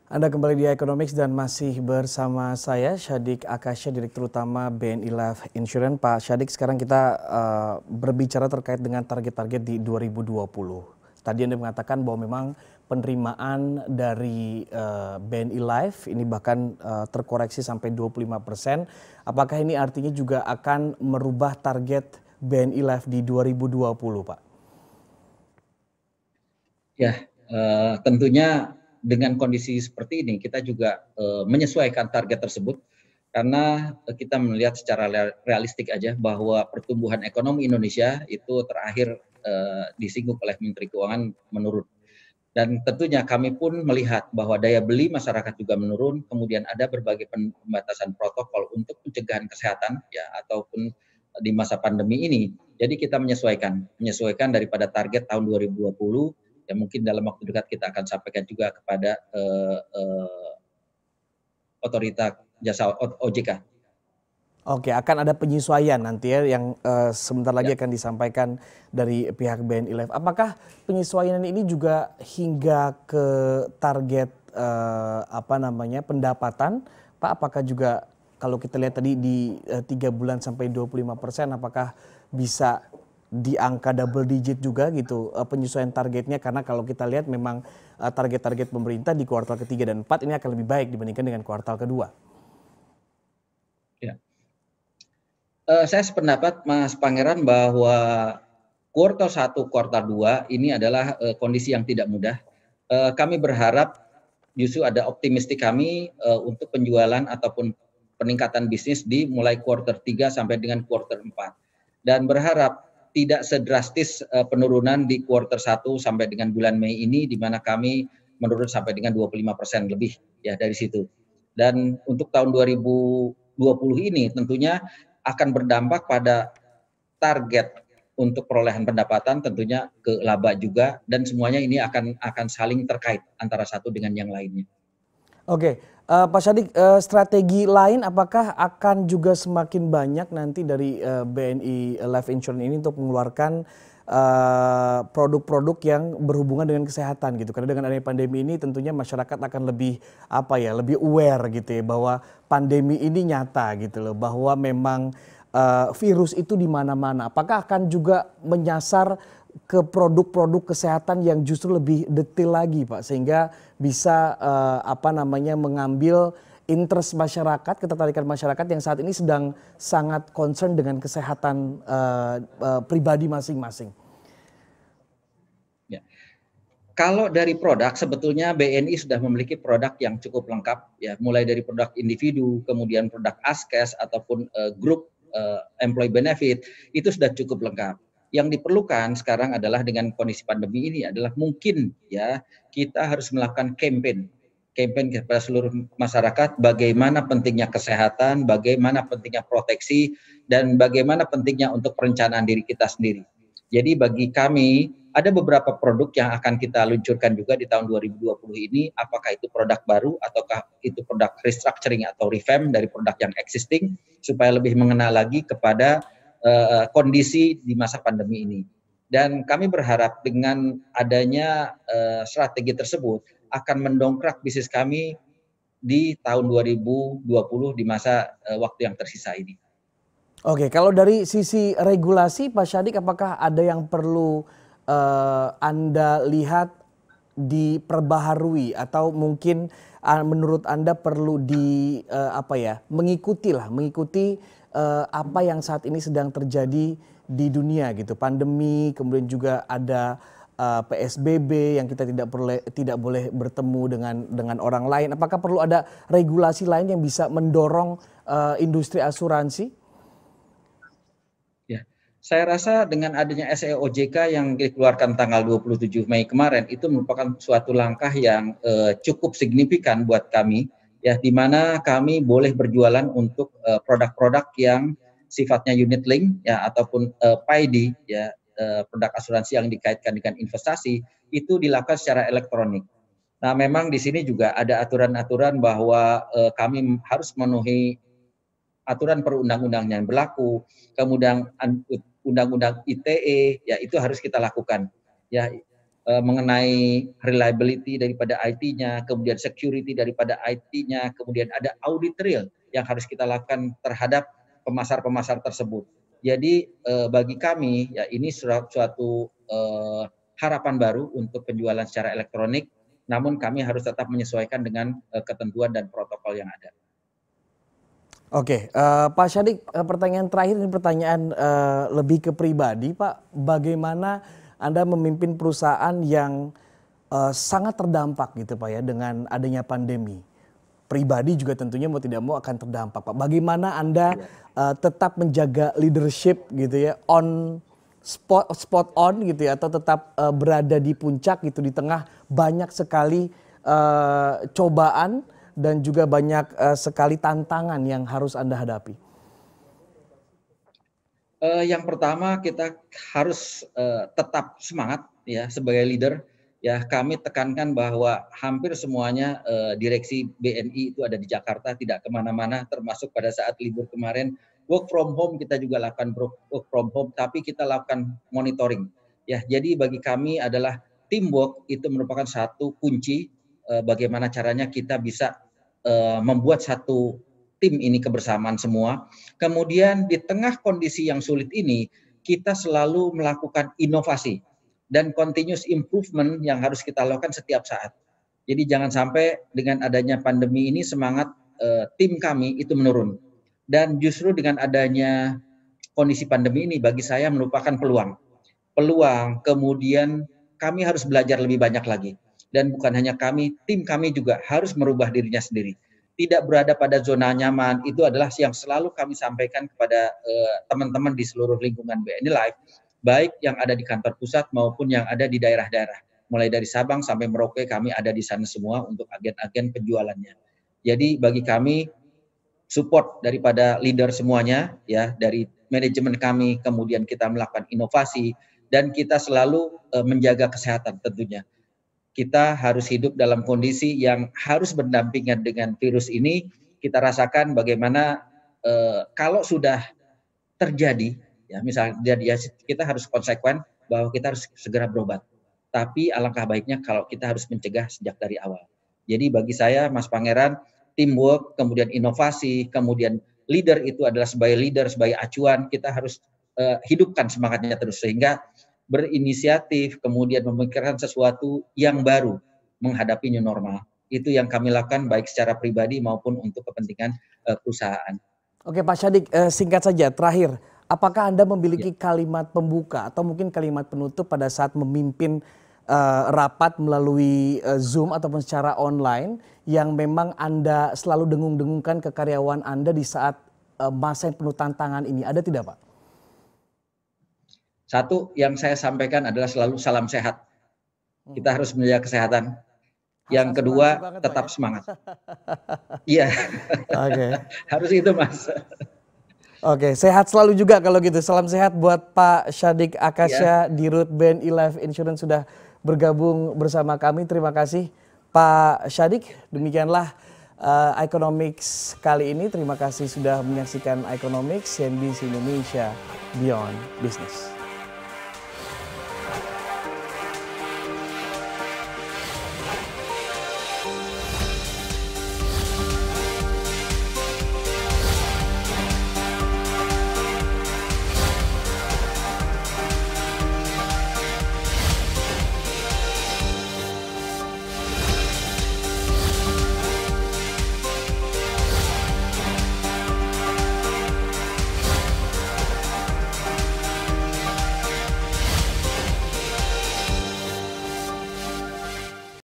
Anda kembali di Economics dan masih bersama saya Syadik Akasya, Direktur Utama BNI Life Insurance. Pak Syadik, sekarang kita berbicara terkait dengan target-target di 2020. Tadi Anda mengatakan bahwa memang penerimaan dari BNI Life ini bahkan terkoreksi sampai 25%. Apakah ini artinya juga akan merubah target BNI Life di 2020, Pak? Ya, tentunya dengan kondisi seperti ini kita juga menyesuaikan target tersebut karena kita melihat secara realistik aja bahwa pertumbuhan ekonomi Indonesia itu terakhir disinggung oleh Menteri Keuangan menurun. Dan tentunya kami pun melihat bahwa daya beli masyarakat juga menurun, kemudian ada berbagai pembatasan protokol untuk pencegahan kesehatan ya ataupun di masa pandemi ini. Jadi kita menyesuaikan daripada target tahun 2020 ya mungkin dalam waktu dekat kita akan sampaikan juga kepada otoritas jasa OJK. Oke, akan ada penyesuaian nanti ya yang sebentar lagi Ya. akan disampaikan dari pihak BNI Life. Apakah penyesuaian ini juga hingga ke target pendapatan, Pak? Apakah juga kalau kita lihat tadi di 3 bulan sampai 25%, apakah bisa di angka double digit juga gitu penyesuaian targetnya? Karena kalau kita lihat memang target-target pemerintah di kuartal ketiga dan 4 ini akan lebih baik dibandingkan dengan kuartal kedua. Ya. Saya sependapat Mas Pangeran bahwa kuartal 1, kuartal 2 ini adalah kondisi yang tidak mudah. Kami berharap justru ada optimistik kami untuk penjualan ataupun peningkatan bisnis di mulai kuartal 3 sampai dengan kuartal 4. Dan berharap tidak sedrastis penurunan di kuartal 1 sampai dengan bulan Mei ini di mana kami menurun sampai dengan 25% lebih ya dari situ. Dan untuk tahun 2020 ini tentunya akan berdampak pada target untuk perolehan pendapatan tentunya ke laba juga dan semuanya ini akan saling terkait antara satu dengan yang lainnya. Oke, Pak Syadik, strategi lain apakah akan juga semakin banyak nanti dari BNI Life Insurance ini untuk mengeluarkan produk-produk yang berhubungan dengan kesehatan gitu? Karena dengan adanya pandemi ini tentunya masyarakat akan lebih lebih aware gitu ya bahwa pandemi ini nyata gitu loh, bahwa memang virus itu di mana-mana. Apakah akan juga menyasar ke produk-produk kesehatan yang justru lebih detail lagi, Pak, sehingga bisa mengambil interest masyarakat, ketertarikan masyarakat yang saat ini sedang sangat concern dengan kesehatan pribadi masing-masing. Ya. Kalau dari produk sebetulnya BNI sudah memiliki produk yang cukup lengkap ya, mulai dari produk individu, kemudian produk askes ataupun grup employee benefit itu sudah cukup lengkap. Yang diperlukan sekarang adalah dengan kondisi pandemi ini adalah mungkin ya kita harus melakukan campaign kepada seluruh masyarakat bagaimana pentingnya kesehatan, bagaimana pentingnya proteksi dan bagaimana pentingnya untuk perencanaan diri kita sendiri. Jadi bagi kami ada beberapa produk yang akan kita luncurkan juga di tahun 2020 ini, apakah itu produk baru ataukah itu produk restructuring atau revamp dari produk yang existing supaya lebih mengenal lagi kepada kondisi di masa pandemi ini. Dan kami berharap dengan adanya strategi tersebut akan mendongkrak bisnis kami di tahun 2020 di masa waktu yang tersisa ini. Oke, kalau dari sisi regulasi, Pak Syadik, apakah ada yang perlu Anda lihat diperbaharui atau mungkin menurut Anda perlu mengikuti apa yang saat ini sedang terjadi di dunia gitu, pandemi, kemudian juga ada PSBB yang kita tidak boleh bertemu dengan orang lain. Apakah perlu ada regulasi lain yang bisa mendorong industri asuransi? Ya, saya rasa dengan adanya SEOJK yang dikeluarkan tanggal 27 Mei kemarin itu merupakan suatu langkah yang cukup signifikan buat kami ya di mana kami boleh berjualan untuk produk-produk yang sifatnya unit link ya ataupun PAID ya produk asuransi yang dikaitkan dengan investasi itu dilakukan secara elektronik. Nah, memang di sini juga ada aturan-aturan bahwa kami harus memenuhi aturan perundang-undangan yang berlaku, kemudian undang-undang ITE, ya itu harus kita lakukan. Ya, mengenai reliability daripada IT-nya, kemudian security daripada IT-nya, kemudian ada audit real yang harus kita lakukan terhadap pemasar-pemasar tersebut. Jadi bagi kami ya ini suatu harapan baru untuk penjualan secara elektronik, namun kami harus tetap menyesuaikan dengan ketentuan dan protokol yang ada. Oke, Pak Syadik, pertanyaan terakhir ini pertanyaan lebih ke pribadi, Pak. Bagaimana Anda memimpin perusahaan yang sangat terdampak gitu Pak ya dengan adanya pandemi? Pribadi juga tentunya mau tidak mau akan terdampak, Pak. Bagaimana Anda tetap menjaga leadership gitu ya, spot on gitu ya, atau tetap berada di puncak gitu di tengah banyak sekali cobaan dan juga banyak sekali tantangan yang harus Anda hadapi? Yang pertama kita harus tetap semangat ya sebagai leader. Ya kami tekankan bahwa hampir semuanya direksi BNI itu ada di Jakarta, tidak kemana-mana, termasuk pada saat libur kemarin work from home kita juga lakukan work from home, tapi kita lakukan monitoring. Ya jadi bagi kami adalah teamwork itu merupakan satu kunci bagaimana caranya kita bisa membuat satu tim ini kebersamaan semua. Kemudian di tengah kondisi yang sulit ini, kita selalu melakukan inovasi dan continuous improvement yang harus kita lakukan setiap saat. Jadi jangan sampai dengan adanya pandemi ini semangat tim kami itu menurun. Dan justru dengan adanya kondisi pandemi ini bagi saya merupakan peluang. Peluang, kemudian kami harus belajar lebih banyak lagi. Dan bukan hanya kami, tim kami juga harus merubah dirinya sendiri. Tidak berada pada zona nyaman, itu adalah yang selalu kami sampaikan kepada teman-teman di seluruh lingkungan BNI Live, baik yang ada di kantor pusat maupun yang ada di daerah-daerah. Mulai dari Sabang sampai Merauke kami ada di sana semua untuk agen-agen penjualannya. Jadi bagi kami support daripada leader semuanya, ya dari manajemen kami, kemudian kita melakukan inovasi dan kita selalu menjaga kesehatan tentunya. Kita harus hidup dalam kondisi yang harus berdampingan dengan virus ini. Kita rasakan bagaimana kalau sudah terjadi, ya misalnya ya kita harus konsekuen bahwa kita harus segera berobat. Tapi alangkah baiknya kalau kita harus mencegah sejak dari awal. Jadi bagi saya, Mas Pangeran, teamwork, kemudian inovasi, kemudian leader itu adalah sebagai leader, sebagai acuan, kita harus hidupkan semangatnya terus sehingga berinisiatif, kemudian memikirkan sesuatu yang baru menghadapi new normal. Itu yang kami lakukan baik secara pribadi maupun untuk kepentingan perusahaan. Oke Pak Syadik, singkat saja terakhir, apakah Anda memiliki kalimat pembuka atau mungkin kalimat penutup pada saat memimpin rapat melalui Zoom ataupun secara online yang memang Anda selalu dengung-dengungkan ke karyawan Anda di saat masa yang penuh tantangan ini, ada tidak Pak? Satu yang saya sampaikan adalah selalu salam sehat. Kita harus menjaga kesehatan. Yang kedua, tetap semangat. Iya. Oke. Harus itu, Mas. Oke, sehat selalu juga kalau gitu. Salam sehat buat Pak Syadik Akasya, Dirut BNI Life Insurance sudah bergabung bersama kami. Terima kasih Pak Syadik. Demikianlah Economics kali ini. Terima kasih sudah menyaksikan Economics CNBC Indonesia Beyond Business.